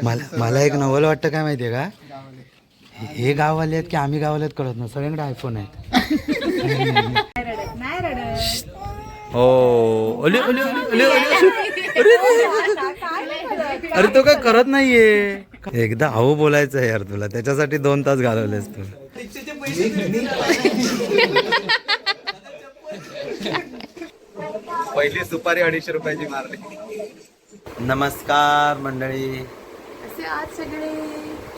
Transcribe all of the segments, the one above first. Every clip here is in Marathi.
मला एक नवल वाटतं काय माहितीये का, हे गाववाले आहेत की आम्ही गाववाले आहेत कळत नाही, सगळ्यांकडे आयफोन आहेत. हो ओली ओली ओली ओली ओली अरे तो काय करत नाहीये. एकदा अहो बोलायचं यार तुला, त्याच्यासाठी 2 तास घालवलेस तू. पहिली सुपारी 250 रुपयाची मारली. नमस्कार मंडळी, असे आज सगळे.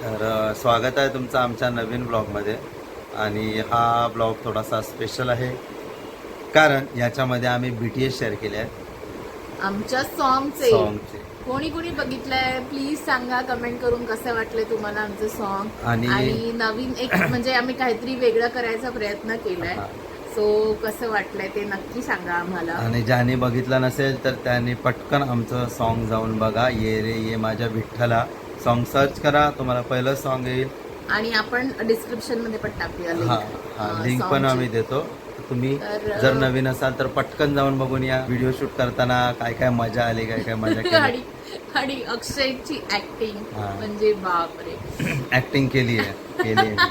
तर स्वागत आहे तुमचं आमच्या नवीन ब्लॉगमध्ये. आणि हा ब्लॉग थोडासा स्पेशल आहे कारण याच्यामध्ये आम्ही BTS शेअर केले आहेत आमच्या सॉन्गचे. कोणी बघितलंय प्लीज सांगा कमेंट करून कसं वाटलंय तुम्हाला आमचं सॉन्ग. आणि नवीन एक म्हणजे आम्ही काहीतरी वेगळं करायचा प्रयत्न केलाय. सो कसं वाटलंय ते नक्की सांगा आम्हाला. आणि ज्याने बघितलं नसेल तर त्यांनी पटकन आमचं सॉन्ग जाऊन बघा. ये रे ये माझ्या विठ्ठला सॉन्ग सर्च करा, तुम्हाला पहिलं सॉन्ग येईल. आणि आपण डिस्क्रिप्शन मध्ये पण टाकूया लिंक पण आम्ही देतो. तुम्ही जर नवीन असाल तर पटकन जाऊन बघून या. व्हिडिओ शूट करताना काय काय मजा आली, काय काय मजा केली. आणि अक्षयची ऍक्टिंग म्हणजे बापरे, ऍक्टिंग केली आहे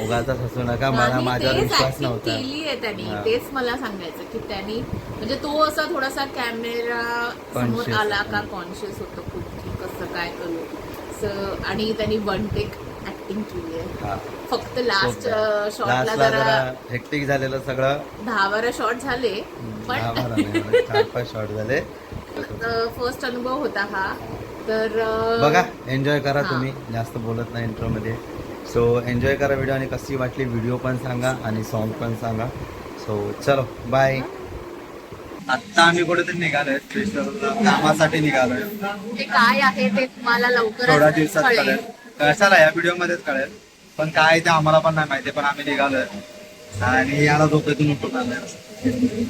उगाचच हसू नका, मला माझ्यावर विश्वास नव्हता. केली आहे त्यांनी, तेच मला सांगायचं की त्यांनी म्हणजे तो असा थोडासा कॅमेरा समोर आला का कॉन्शियस होतो खूप की कसं काय करू. आणि त्यांनी वन टेक ऍक्टिंग केली आहे. फक्त लास्ट शॉटला जरा हेक्टिक झालेलं सगळं. 10-12 शॉट झाले पण 4-5 शॉट झाले. फर्स्ट अनुभव होता हा. तर बघा एन्जॉय करा. तुम्ही जास्त बोलत नाही इंट्रो मध्ये. सो एन्जॉय करा व्हिडिओ. आणि कशी वाटली व्हिडिओ पण सांगा आणि सॉन्ग पण सांगा. सो चलो बाय. आता आम्ही कुठेतरी निघालोय, कामासाठी निघालोय. ते काय आहे ते तुम्हाला लवकर थोड्या दिवसात कळेल. कशाला या व्हिडिओ मध्येच कळेल, पण काय ते आम्हाला पण नाही माहिती. पण आम्ही निघालोय आणि याला झोपेतून उठून आलोय.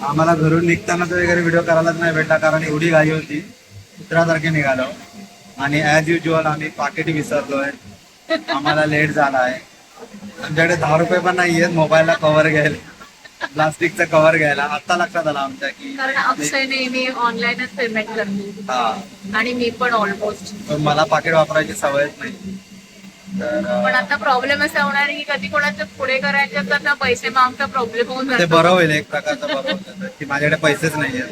आम्हाला घरून निघताना तर वगैरे व्हिडिओ करायलाच नाही भेटला कारण एवढी घाई होती. कुत्र्यासारखे निघालो आणि ऍज युजल आम्ही पाकिट विसरलोय. आम्हाला लेट झाला आहे. आमच्याकडे 10 रुपये पण नाहीये मोबाईलला कव्हर घ्यायला, प्लास्टिकचा कव्हर घ्यायला. आता लक्षात आला आमच्या की कारण अक्षय नेहमी ऑनलाईनच पेमेंट करतो आणि मी पण ऑलमोस्ट. मला पाकिट वापरायची सवयच नाही. पण आता प्रॉब्लेम असा होणार की कधी कोणाच्या पुढे करायचे तर ना पैसे मग आमचा प्रॉब्लेम होऊन ते बरं होईल एक प्रकारचं बरं होतं की माझ्याकडे पैसेच नाहीये.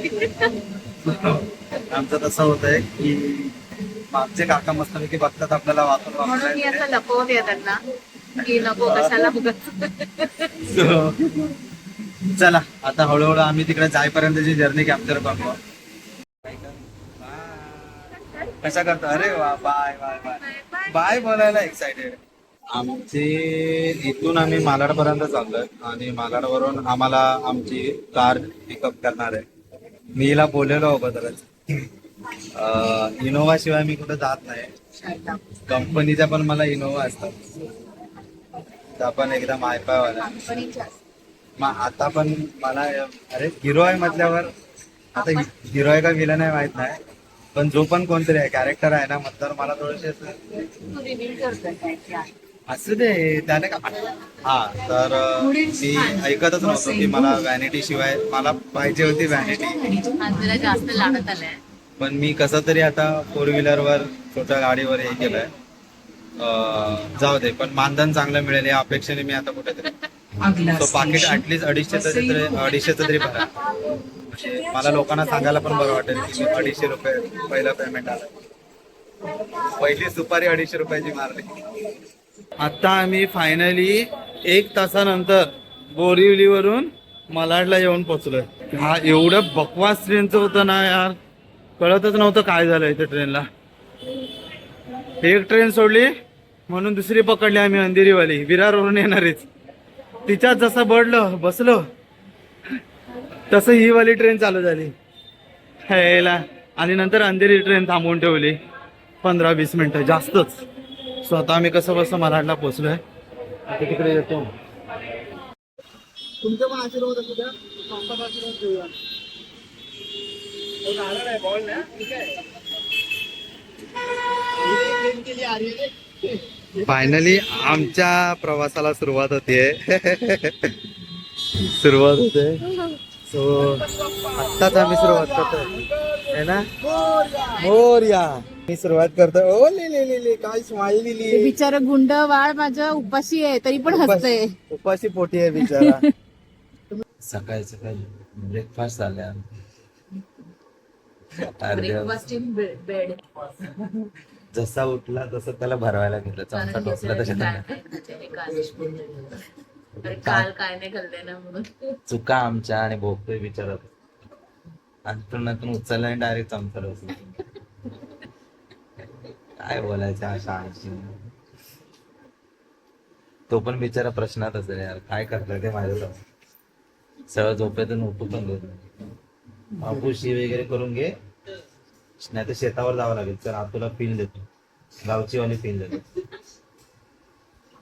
आमचं तसं होतंय की मागचे काका मस्तपैकी बघतात आपल्याला वाचून म्हणून मी असं लपवते त्यांना की नको कशाला चला आता हळूहळू आम्ही तिकडे जाईपर्यंतची जर्नी कॅप्चर करतो. कशा करतो. अरे वा बाय बाय बाय बाय बोलायला एक्साइटेड. आमचे इथून आम्ही मालाडपर्यंत चाललोय आणि मालाडवरून आम्हाला आमची कार पिकअप करणार आहे. मी हिला बोललेलो अगोदरच इनोव्हा शिवाय मी कुठं जात नाही. कंपनीच्या पण मला इनोव्हा असतात. त्या पण एकदम आयपायवाल्या. आता पण मला अरे हिरो आहे म्हटल्यावर, आता हिरो आहे का विलन आहे माहित नाही, पण जो पण कोणतरी आहे कॅरेक्टर आहे ना म्हटल्यावर मला थोडेसे असू दे त्याने का. तर मी ऐकतच नव्हतो की मला व्हॅनिटी शिवाय मला पाहिजे होती व्हॅनिटी. जास्त लागत आलंय. पण मी कसं तरी आता 4 व्हीलरवर छोट्या गाडीवर हे केलंय. जाऊ दे, पण मानधन चांगलं मिळेल या अपेक्षेने मी आता कुठेतरी पाकिट ऍटलीस्ट 250 तरी भरा. म्हणजे मला लोकांना सांगायला पण बरं वाटेल की 250 रुपये पहिलं पेमेंट आलं. पहिली सुपारी 250 रुपयाची मारली. आता आम्ही फायनली 1 तासानंतर बोरिवलीवरून malaडला येऊन पोहोचलोय. हा एवढं बकवास ट्रेनचं होतं ना यार, कळतच नव्हतं काय झालं इथे ट्रेनला. एक ट्रेन सोडली म्हणून दुसरी पकडली आम्ही अंधेरीवाली, विरारवरून येणारीच. तिच्यात जसं बसलो तसं ही वाली ट्रेन चालू झाली ह्याला. आणि नंतर अंधेरी ट्रेन थांबवून ठेवली 15-20 मिनिटं जास्तच. स्वतः आम्ही कसं बसं malaडला पोहोचलोय. आता तिकडे येतो. तुमचं पण आशीर्वाद असू द्या. आशीर्वाद घेऊया. फायनली आमच्या प्रवासाला सुरुवात होते. सो आत्ताच आम्ही सुरुवात करतोय. है ना मोरया. मी सुरुवात करतो. ओ ले काय स्माईल ते दिली. बिचारा गुंड वाळ माझ्या उपाशी आहे तरी पण हसतंय. उपाशी पोटी आहे बिचारा. सकाळी सकाळी ब्रेकफास्ट झाल्या. Breakfast in bed. जसा उठला तसं त्याला भरवायला घेतलं. चमचा टोचला तशा काल काय नाही खाल्ले ना म्हणून. चुका आमच्या आणि भोगतोय विचारत. अंतरुणातून उचलला आणि डायरेक्ट चमचा टोचला. काय बोलायचं अशा आळशी. तो पण बिचारा प्रश्नात असेल यार, काय करतोय ते माझ्यासमोर. सगळं झोपेतून उठू पण देत नाही. बापूशी वगैरे करून घे, नाही तर शेतावर जावं लागेल. चल तुला फील देतो, गावची वाली फील देतो.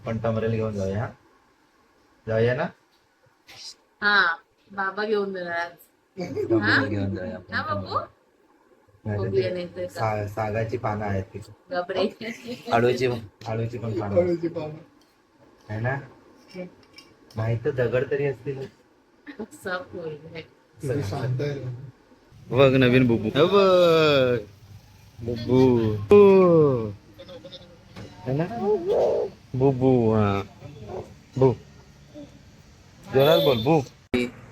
आपण टमरेल घेऊन जाऊया. जाऊया ना. हा बाबा घेऊन देणार. टमरेल घेऊन जाऊया हा बाबू. सागाची पानं आहेत ती. गबरे. आळूची पण पानं आहे ना. माहित दगड तरी असतील. बघ नवीन बुबू. बुबू है ना. बुबू. हा बू. जोरात बोल बू.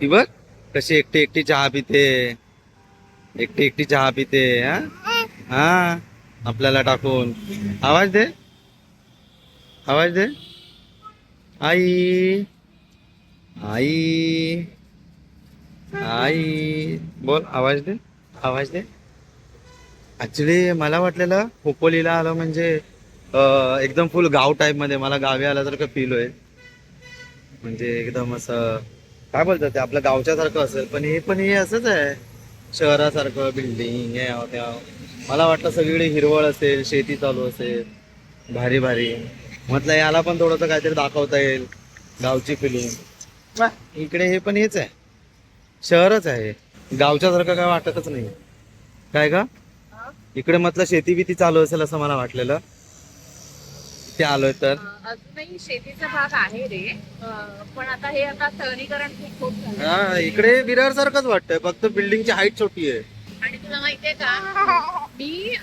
ती बघ कशी एकटी एकटी चहा पिते. एकटी एकटी चहा पिते. हा आपल्याला टाकून. आवाज दे, आवाज दे. आई आई आई बोल. आवाज दे, आवाज दे. ऍक्च्युली मला वाटलेलं खोपोलीला आलं म्हणजे एकदम फुल गाव टाईप मध्ये. मला गावी आल्यासारखं फील होईल. म्हणजे एकदम असं काय बोलतात ते आपल्या गावच्या सारखं असेल. पण हे असंच आहे शहरासारखं. बिल्डिंग हे त्या. मला वाटलं सगळीकडे हिरवळ असेल, शेती चालू असेल, भारी भारी. म्हटलं याला पण थोडंसं काहीतरी दाखवता येईल, गावची फिलिंग. इकडे हे पण हेच आहे, शहरच आहे. गावच्या सारखं काय वाटतच नाही. काय का इकडे म्हटलं शेती बिती चालू असेल असं मला वाटलेलं. ते आलोय तर अजूनही शेतीचा भाग आहे रे. पण आता हे शहरीकरण खूप झालं. हा इकडे विरार सारखंच वाटतंय, फक्त बिल्डिंगची हाईट छोटी आहे. आणि तुला माहितीये का, मी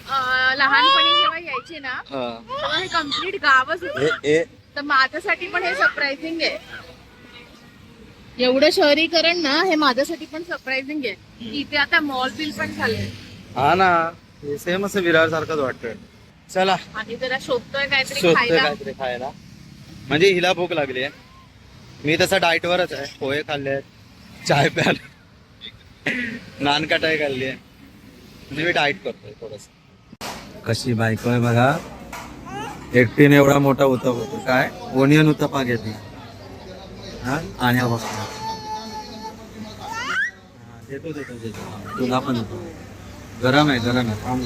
लहानपणी जेव्हा यायचे ना तेव्हा हे कम्प्लीट गावच होतं. तर माझ्यासाठी पण हे सरप्राइझिंग आहे. एवढं शहरीकरण ना हे माझ्यासाठी पण सरप्राइझिंग आहे. इथे आता मॉल बिल पण झाले. हा ना, सेम असं विरार सारखंच वाटतंय. चला आणि जरा शोधतोय काहीतरी खायला. म्हणजे हिला भूक लागली आहे. मी तसा डाएट वरच आहे. पोहे खाल्ले, चाय प्याल, नान कटाई खाल्ली आहे. म्हणजे मी डाएट करतोय थोडस. कशी बायको आहे बघा. एकटीने एवढा मोठा उत्तप होतो. काय ओनियन उत्तपा घेतली. हा आणि देतो तुला पण देतो. गरम आहे थांब.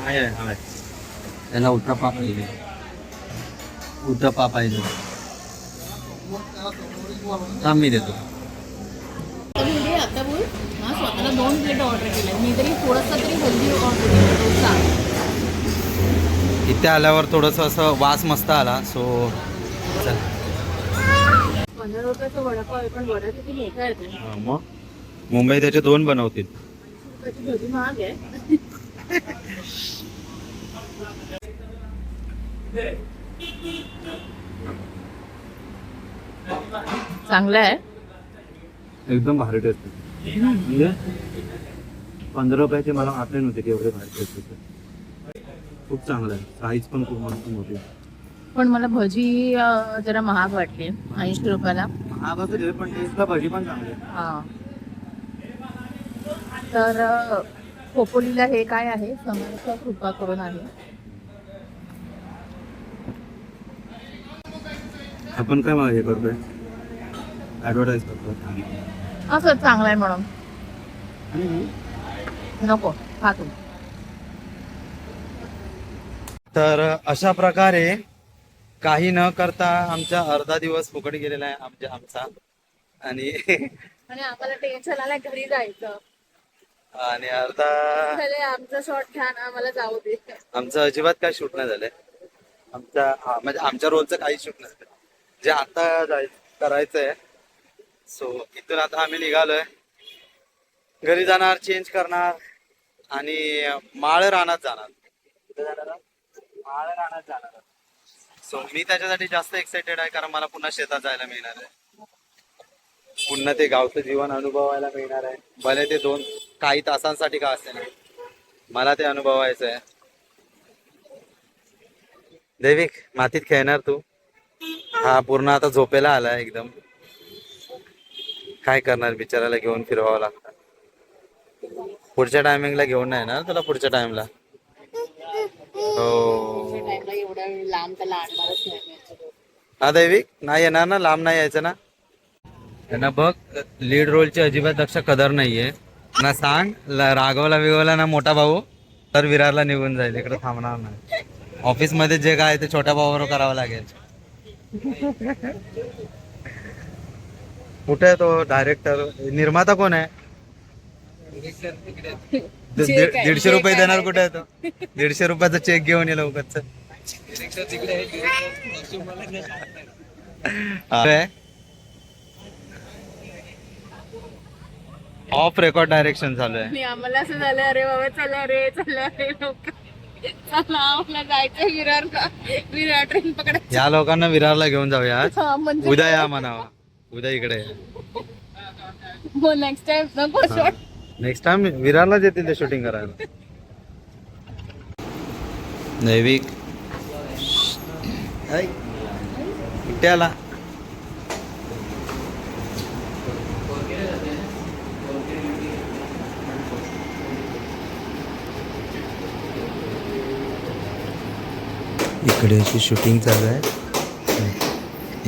आहे त्याला उत्तपा पाहिजे. उत्तपा पाहिजे. थांब मी देतो. आता बोल. हा स्वतःला 2 प्लेट ऑर्डर केल्या. मी तरी थोडंसं तरी हेल्दी ऑर्डर केलं. इथे आल्यावर थोडस असं वास मस्त आला. सो चल. 15 रुपयाचा वडापाव आहे पण वडा किती मोठा आहे ते. मग मुंबई त्याचे 2 बनवतील. त्याची भजी महाग आहे. चांगलं आहे एकदम भारी टेस्ट. म्हणजे 15 रुपयाचे मला वाटले नव्हते की एवढे भारी टेस्ट होते. खूप चांगलं आहे. साईज पण खूप मस्त मोठी. पण मला भजी जरा महाग वाटली. 80 रुपयाला. महाग असेल पण टेस्टला भजी पण चांगली आहे. हा तर खोपोलीला हे काय आहे, समर्थ कृपा करून आहे. आपण काय हे करतोय, ऍडव्हर्टाईज करतोय असं चांगलं आहे म्हणून. नको खा तू. तर अशा प्रकारे काही न करता आमचा अर्धा दिवस फुकट गेलेला आहे आमचा. आणि आम्हाला टेन्शन आलं घरी जायचं. आणि अर्धा आमचा शॉट घ्या ना, आम्हाला जाऊ दे. आमचं अजिबात काय शूट नाही झालंय. म्हणजे आमच्या रोलचं काही शूट नाही. जे आता करायचंय. सो इथून आता आम्ही निघालोय. घरी जाणार, चेंज करणार आणि माळ रानात जाणार. कुठे जाणार आहात? माळ रानात जाणार. सो मी त्याच्यासाठी जास्त एक्साइटेड आहे, कारण मला पुन्हा शेतात जायला मिळणार आहे. पुन्हा ते गावचं जीवन अनुभवायला मिळणार आहे. भले ते काही तासांसाठी का असते ना, मला ते अनुभवायचं आहे. दैविक, मातीत खेळणार तू? हा पूर्ण आता झोपेला आलाय एकदम. काय करणार, बिचाराला घेऊन फिरवावं लागतं. पुढच्या टायमिंगला घेऊन नाही ना तुला? पुढच्या टाइमला हो. टाइमला एवढा लांब त्याला आणणारच नाही. हा दैविक, नाही येणार ना, लांब नाही यायचं ना. त्यांना बघ, लीड रोलची अजिबात दक्ष कदर नाहीये ना. सांग राघवला बिगवला ना मोठा भाऊ, तर विरारला निघून जाईल, इकडे थांबणार नाही. ऑफिस मध्ये जे काय ते छोट्या भावावर करावं लागेल. कुठे आहे तो डायरेक्टर? निर्माता कोण आहे? 150 रुपये देणार. कुठे आहे तो? 150 रुपयाचा चेक घेऊन ये लवकरच. ऑफ रेकॉर्ड डायरेक्शन चालू आहे. आणि आम्हाला असं झालं, अरे बाबा चला रे लवकर चला, आम्हाला जायचं विरारला. विरार ट्रेन पकडायची. या लोकांना विरारला घेऊन जाऊया आज. हा, म्हणजे उद्या या म्हणावा, उद्या इकडे या. मग नेक्स्ट टाइम नको शॉट. नेक्स्ट टाइम विरारलाच येतील ते शूटिंग करायला. दैविक इकडे आला. इकडे याची शूटिंग चालू आहे,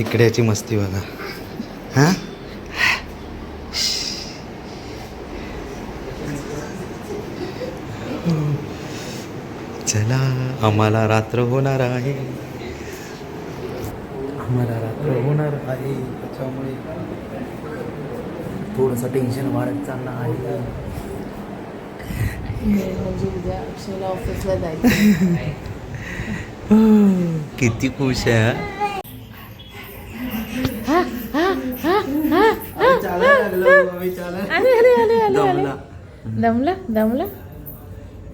इकडे याची मस्ती बघा. हा, चला आम्हाला रात्र होणार आहे, आम्हाला रात्र होणार आहे. त्याच्यामुळे थोडंसं टेन्शन वाढत चाललं आहे. म्हणजे उद्या अक्षयला ऑफिसला जायचं. किती खुश आहे. दमला दमला.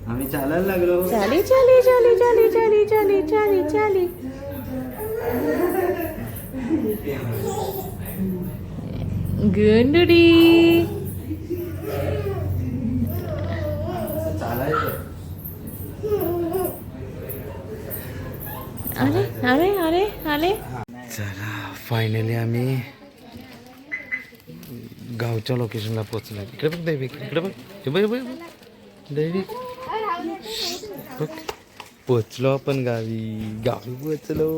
आम्ही चालायला लागलो. चाली चाली चाली चाली चाली चाली चाली चाली. गुंडुडी. अरे अरे अरे अरे. चला फायनली आम्ही गावच्या लोकेशनला पोहोचलो. इकडे बघ दैविक, इकडे बघ, हे बघ बघ दैविक बघ. पोचलो आपण गावी पोचलो.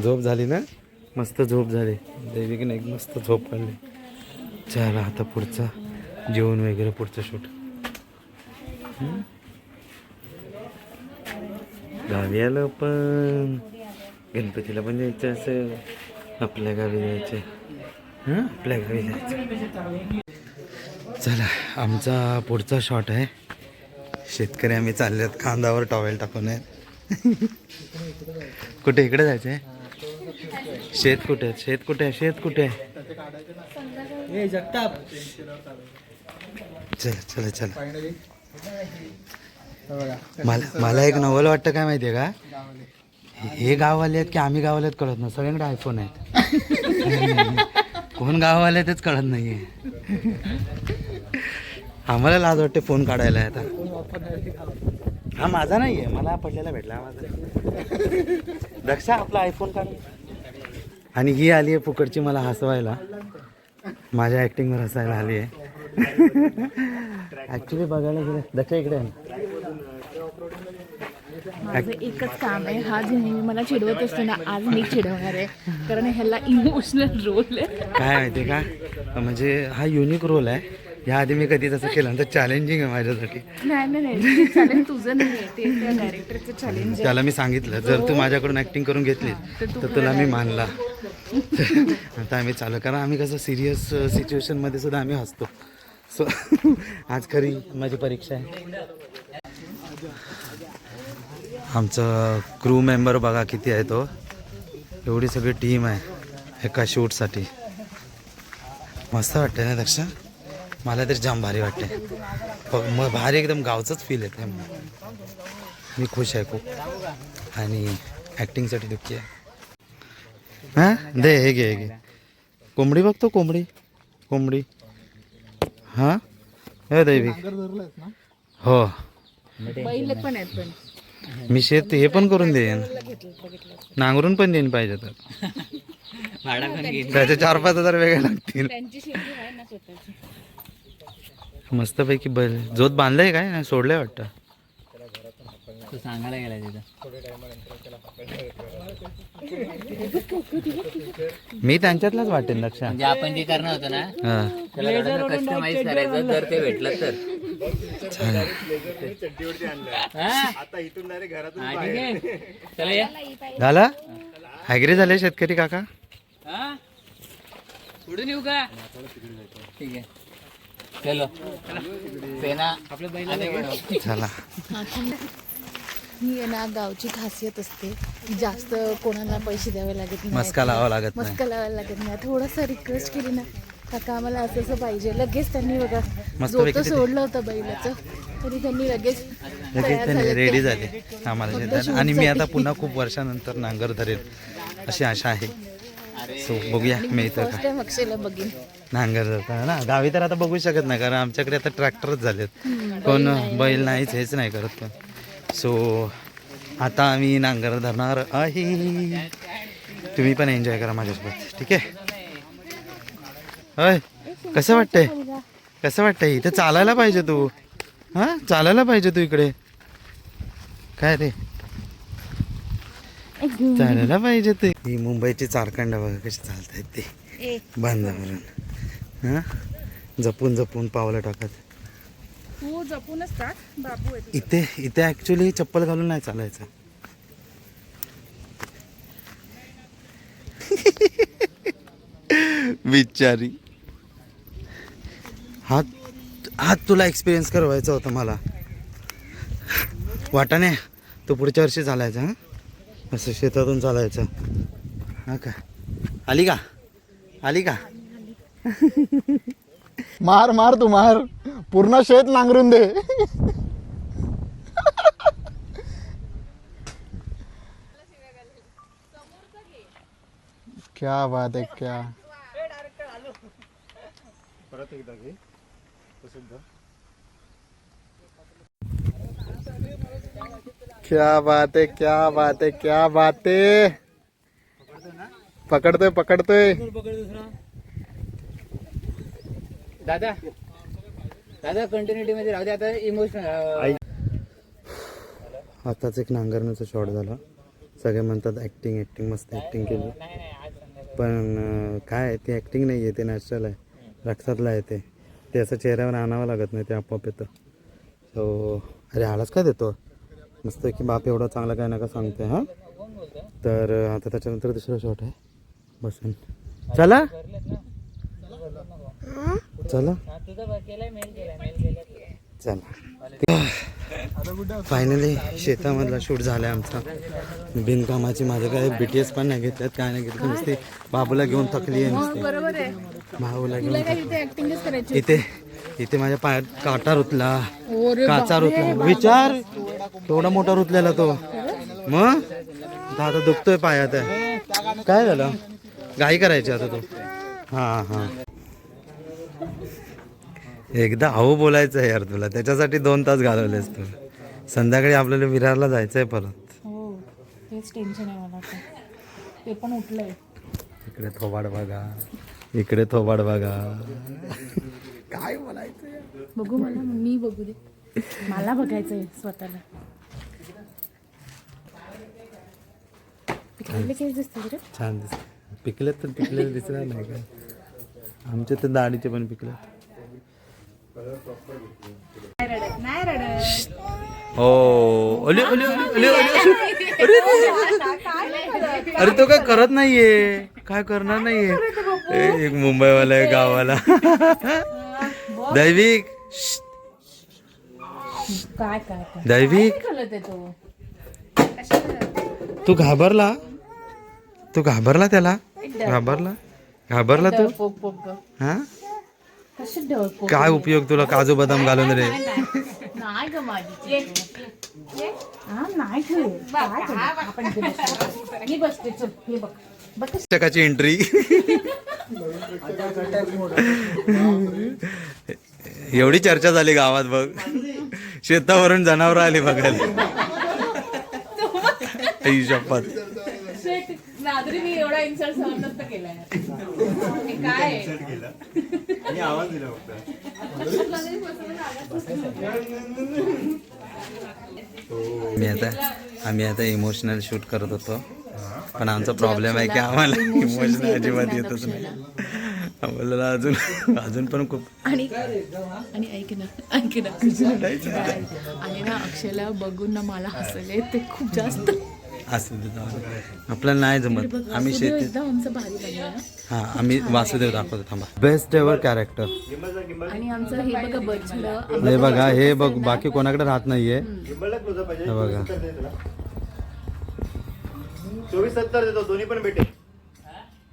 झोप झाली ना, मस्त झोप झाली. दैविकने एक मस्त झोप काढली. चला आता पुढचा जेवण वगैरे, पुढचं शूट. गावी आलो पण, गणपतीला पण जायचं असेल, आपल्या गावी जायचं. हां, आपल्या गावी जायचं. चला आमचा पुढचा शॉट आहे. शेतकरी आम्ही चालले आहेत खांद्यावर टॉवेल टाकून आहेत. कुठे? इकडे जायचं आहे. शेत कुठे आहे? शेत कुठे आहे? शेत कुठे आहे? चला चला चला. मला एक नवल वाटतं, काय माहितीये का, हे गाववाले आहेत की आम्ही गाववाले आहेत कळत नाही. सगळ्यांकडे आयफोन आहेत. कोण गाववाले आहेत तेच कळत नाहीये. आम्हाला लाज वाटते फोन काढायला. आता हा माझा नाहीये, मला पडलेला भेटला माझा. दक्षा आपला आयफोन काढ. आणि ही आली आहे फुकटची मला हसवायला, माझ्या ऍक्टिंगवर हसायला आली आहे. ऍक्च्युली बघायला गेलं दक्षा इकडे आहे. माझं एकच काम आहे, हा जे नेहमी मला चिडवत असतो ना, आज मी चिडवणार आहे. कारण ह्याला इमोशनल रोल आहे. काय माहिती का, म्हणजे हा युनिक रोल आहे. ह्या आधी मी कधी तसं केलं तर चॅलेंजिंग आहे माझ्यासाठी. नाही चॅलेंज तुझं नाही आहे, ते त्या डायरेक्टरचं चॅलेंज. त्याला मी सांगितलं, जर तू माझ्याकडून ऍक्टिंग करून घेतली तर तुला मी मानला. आता आम्ही चालू, कारण आम्ही कसं सिरियस सिच्युएशनमध्ये सुद्धा आम्ही हसतो. सो आज खरी माझी परीक्षा आहे. आमचं क्रू मेंबर बघा किती आहे तो. एवढी सगळी टीम आहे एका शूटसाठी. मस्त वाटते ना दक्षा? मला तरी जाम भारी वाटते. मग भारी एकदम गावचंच फील येते. मी खुश आहे खूप आणि ॲक्टिंगसाठी दुःखी आहे. हां दे हे घे कोंबडी बघतो कोंबडी हां हे दैविक हो बैल पण आहेत पण मी शेत हे पण करून देईन नांगरून पण देईन पाहिजे तर त्याचे 4-5 हजार वेगळे लागतील. त्यांची शेती आहे ना स्वतःची. मस्तपैकी बैल जोत बांधलंय काय नाही सोडलंय वाटतं. तू सांगायला गेला तिथं. मी त्यांच्यातलाच वाटेन लक्षात. म्हणजे आपण जे करणार होतं ना हा त्याला कस्टमाइज करायचं जर ते भेटलं तर. आता इथून डायरेक्ट घरातून हा, ठीक आहे. चला या. झाला हॅगरी झाले शेतकरी काका. हा? पुढून येऊ का ठीक आहे चलो पेना आपल्या बैला चला ही आहे ना गावची खासियत असते. जास्त कोणाला पैसे द्यावे लागत नाही, मस्का लावा लागत नाही. मस्का लावायला लागत नाही. थोडंसं रिक्वेस्ट केली ना काका आम्हाला असं असं पाहिजे लगेच त्यांनी बघा मस्तपैकी जोतं सोडलं होतं बैलाचं तरी त्यांनी लगेच तयार त्यांनी झाले रेडी ते. झाले आम्हाला शेतात. आणि मी आता पुन्हा खूप वर्षानंतर नांगर धरेल अशी आशा आहे. सो बघूया मी इथं फर्स्ट टाइम अक्षयला बघीन. नांगर धरता ना. गावी तर आता बघू शकत नाही कारण आमच्याकडे आता ट्रॅक्टरच झालेत. कोण बैल नाहीच हेच नाही करत पण. सो आता आम्ही नांगर धरणार आहे. तुम्ही पण एन्जॉय करा माझ्यासोबत ठीक आहे. होय कसं वाटतंय इथे चालायला पाहिजे तू. हां चालायला पाहिजे तू इकडे. काय रे चालायला पाहिजे ते. ही मुंबईची चारखंड बघा कशी चालतायत ते बंद करून. हां जपून जपून पावलं टाकत. तू जपूनच टाक बाबू आहे. इथे ऍक्च्युली चप्पल घालून नाही चालायचं. बिचारी हात तुला एक्सपिरियन्स करवायचा होता मला. वाटाणे तो पुढच्या वर्षी चालायचा. हां असं शेतातून चालायचं. हा का आली का मार तू मार पूर्ण शेत नांगरून दे. क्या बात है क्या परत एकदा घे प्रसिद्ध. क्या बात है क्या बात है. पकडतोय दादा कंटिन्युटी मध्ये राहू दे आता इमोशनल. आताच एक नांगरण्याचा शॉट झाला. सगळे म्हणतात ॲक्टिंग मस्त ॲक्टिंग केली पण काय ते ॲक्टिंग नाही आहे ते नॅचरल आहे रक्तातलं आहे ते असं चेहऱ्यावर आणावं लागत नाही ते आपोआप येतं. सो अरे आळस काय देतो मस्त की बाप एवढा चांगला काय नका सांगते. हां तर आता त्याच्यानंतर दुसरा शॉट आहे बसून. चला फायनली शेतामधला शूट झाला आमचा. बिनकामाची माझं काय BTS पण नाही घेतल्यात काय नाही घेतलं नुसती बाबूला घेऊन थकली आहे नुसती. बरोबर आहे. भाऊला घेऊन तुला काय इथे ऍक्टिंगच करायची. इथे माझ्या पायात काटा रुतला काचा रुतला. विचार केवढा मोठा रुतलेला तो. मग आता दुखतोय पायात. काय झालं घाई करायची आता तू. हां एकदा हो बोलायचं यार तुला त्याच्यासाठी 2 तास घालवलेस तू. संध्याकाळी आपल्याला विरारला जायचंय परत. हो तेच टेन्शन आहे मला. ते पण उठलंय. इकडे थोबाड बघा काय बोलायचं. बघू मी बघू दे. मला बघायचंय स्वतःला. पिकलेले केस दिसतात रे. छान दिसत. पिकले दिसणार नाही का आमच्या तर दाढीचे पण पिकले. नाही रडत. हो अरे तो काय करत नाहीये काय करणार नाहीये. एक मुंबईवाला आहे गावाला. दैविक काय दैविक तू घाबरला त्याला घाबरला तू. हा कसे डळको काय उपयोग तुला काजू बदाम घालून रे? नाही ग माझी हा नाही ठेव काय करणार? आपण इथे बसतो. मी बसते चल हे बघ बघ कसं चकाची एंट्री. एवढी चर्चा झाली गावात बघ. शेतावरून जनावर आली बघायला. आई शपथ. शेट, नादरी मी एवढा इन्सल्ट सहन नसतं केलाय. हे काय आहे? आम्ही आता इमोशनल शूट करत होतो, पण आमचा प्रॉब्लेम आहे की आम्हाला इमोशनल अजिबात येतच नाही. आम्हाला अजून पण खूप आणि ऐक ना आणि ना अक्षयला बघून ना मला हसले ते खूप जास्त. असं आपल्याला नाही जमत. आम्ही शेती एकदम आमचं भारी बनलं हा आम्ही वासुदेव दाखवतो. थांबा. Best ever character. आणि आमचं हे बघा बछडं हे बघा, हे बघ बाकी कोणाकडे राहत नाहीये. हे बघा 24-70 देतो, दोन्ही पण भेटेल.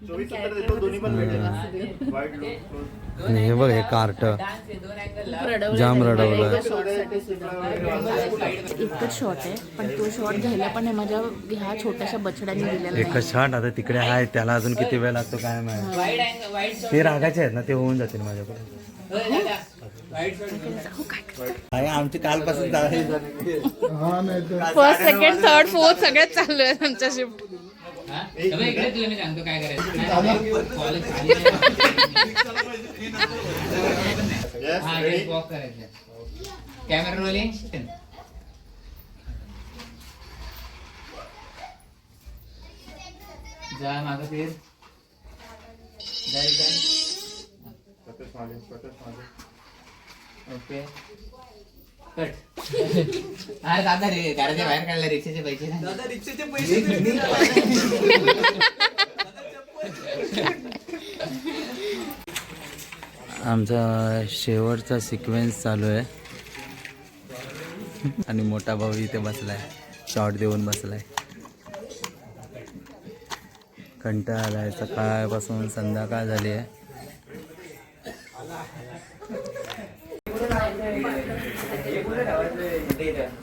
24-70 देतो, दोन्ही पण भेटेल. वाईट लोक. आणि हे बघ हे कार्ट जाम रडवलं. एकच शॉट आहे पण तो शॉट घ्यायला पण माझ्या ह्या छोट्याशा बछड्याने दिलेला एक शॉट आता तिकडे आहे, त्याला अजून किती वेळ लागतो काय माहिती. ते रागाचे आहेत ना, ते होऊन जातील माझ्याकडे. आमची कालपासून फर्स्ट सेकंड थर्ड फोर्थ सगळ्यात चालू आहे आमच्या शिफ्ट. इकडे तुला मी सांगतो काय करायचं. कॉलेज वॉक करायचं. Camera rolling. जा मागं फिर. जा रिटर्न. Okay cut. अरे दादा रे घराच्या बाहेर काढला रिक्षाचे पैसे नाही. दादा रिक्षाचे पैसे. आमचा शेवटचा सिक्वेन्स चालू आहे आणि मोठा भाऊ इथे बसलाय, शॉट देऊन बसलाय. कंटाळा आलाय, सकाळपासून संध्याकाळ झाली आहे.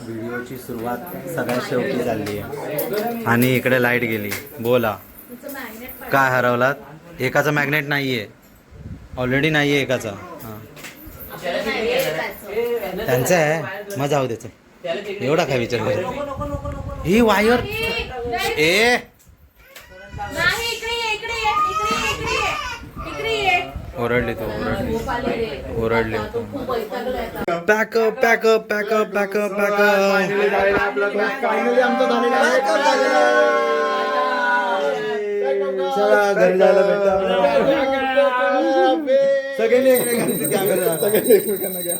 व्हिडिओची सुरुवात सगळ्यात शेवटी झाली आहे आणि इकडे लाईट गेली. बोला काय हरवलात? एकाचा मॅग्नेट नाहीये, ऑलरेडी नाहीये एकाचा. हां त्यांचं आहे, मग जाऊ द्याचं. एवढा काय विचार कर. ही वायर ए ओरडले तो, ओरडले. Pack up pack up pack up pack up pack up. Finally आमचं झालेलं आहे. चला घरी जायला भेटतं. सगळ्यांनी एकमेकांना घ्या.